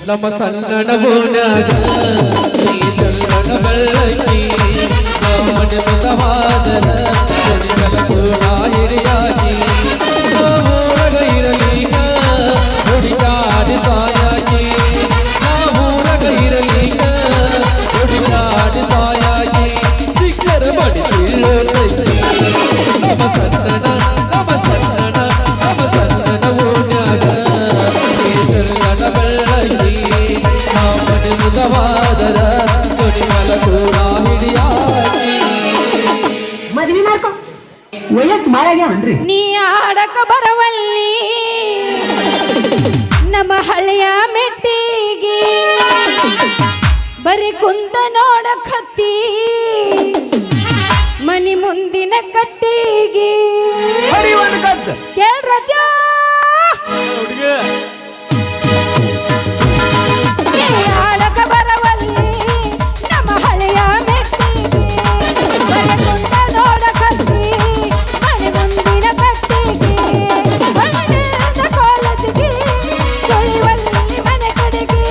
ನಮ್ಮ ಸಣ್ಣನ ಓಣ್ಯಾಗ ನೀ ಚಂದನ ಬೆಳ್ಳಕ್ಕಿ ಮನೆ ಮುದವಾದರ ಕೂಡ ಹಿರಿಯಾಗಿ ಊರಗ ಇರಲೀಗ ಹುಡುಕಾಡಿ ಸಾಯಾಗಿ ಊರಗ ಇರಲೀಗ ಹುಡುಕಾಡಿ ಸಾಯಾಗಿ ಶಿಖರ ಬಡಿಸಿ ನಮ್ಮ ಸಣ್ಣನ ನಮ್ಮ ಸಣ್ಣನ ನಮ್ಮ ಸಣ್ಣನ ಓಣ್ಯಾಗ ನೀ ಚಂದನ ಬೆಳ್ಳಕ್ಕಿ ಮನೆ ಮುದವಾದರ ಕೂಡ ಹಿರಿಯಾಗಿ ಮದ್ವಿ ಮಾಡ್ಕೊ ವಯಸ್ಸು ಬಾಯಾಗ್ಯಾವನ್ರಿ ನೀ ಆಡಕ ಬರವಲ್ಲಿ ನಮ್ಮ ಹಳೆಯ ಮೆಟ್ಟಿಗೆ ಬರೀ ಕುಂತ ನೋಡಕತ್ತಿ ಮನಿ ಮುಂದಿನ ಕಟ್ಟಿಗೆ ಕೇಳ್ರಜ ಆಡಕ ಬರವಲ್ಲಿ ನಮ್ಮ ಹಳೆಯ ಮೆಟ್ಟಿಗೆ ಬರೀ ಕುಂತ ನೋಡಕತ್ತಿ ಮನಿ ಮುಂದಿನ ಕಟ್ಟಿಗೆ ಮಣ್ಣದ ಕಾಲದಿಗೆ ತೊಳಿವಲ್ಲಿ ಮನೆ ಕಡೆಗೆ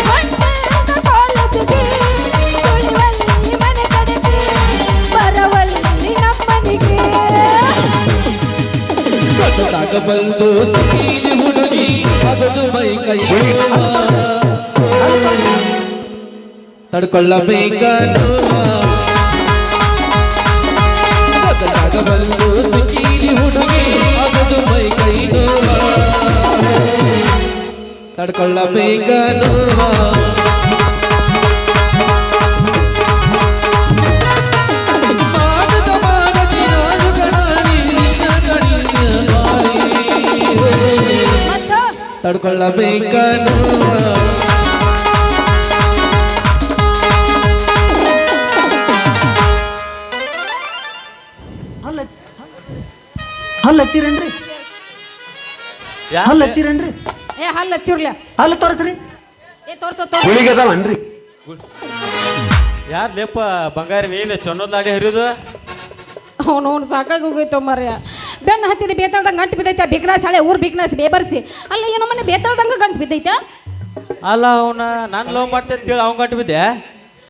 ಮಣ್ಣದ ಕಾಲದಿಗೆ ತೊಳಿವಲ್ಲಿ ಮನೆ ಕಡೆಗೆ ಬರವಲ್ಲಿ ನಮ್ಮನಿಗೆ ಕಟ್ಟದಾಗ ಬಂದು ಸಕೀಲಿ ಹುಡುಗಿ ಅಗದು ಮೈ ಕೈ ತಡ್ಕೊಳ್ಳಬೇಕ ಕಟ್ಟದಾಗ ಬಂದು ಸಕೀಲಿ ಹುಡುಗಿ ಅಗದು ಮೈ ಕೈ ತಡ್ಕೊಳ್ಳಬೇಕ ತಡ್ಕೊಳ್ಳಬೇಕ ಹಲ್ಲ ಹಚ್ಚಿರೇನ್ರಿ ಹಲ್ಲ ಹಚ್ಚಿರೇನ್ರಿ ಏ ಹಲ್ಲ ಹಚ್ಚಿರ್ಲ ಹಲ್ಲ ತೋರಿಸ್ರಿ ಏ ತೋರ್ಸೋ ಗುಳಿಗದವನ್ರಿ ಯಾರು ಲೇಪ ಬಂಗಾರ ಏನು ಚೊನ್ನೋದ್ ಲಾಡಿ ಹರಿಯೋದು ಅವನು ಸಾಕಾಗಿ ಹೋಗೋಯ್ತು ಮರ್ಯ ಬೆನ್ನ ಹತ್ತಿದ ಬೇತಾಳ್ದಂಗೆ ಗಂಟು ಬಿದ್ದೈತೆ ಬಿಗ್ನಾಸ್ ಹಳೆ ಊರು ಬಿಗ್ನಾಸ್ ಬೇಬರ್ಸಿ ಅಲ್ಲ ಏನೋ ಮನೆ ಬೇತಾಳ್ದಂಗೆ ಗಂಟು ಬಿದ್ದೈತೆ ಅಲ್ಲ ಅವನ ನಾನು ಲವ್ ಮಾಡ್ತೇನೆ ಅಂತೇಳಿ ಅವ್ನು ಗಂಟು ಬಿದ್ದೆ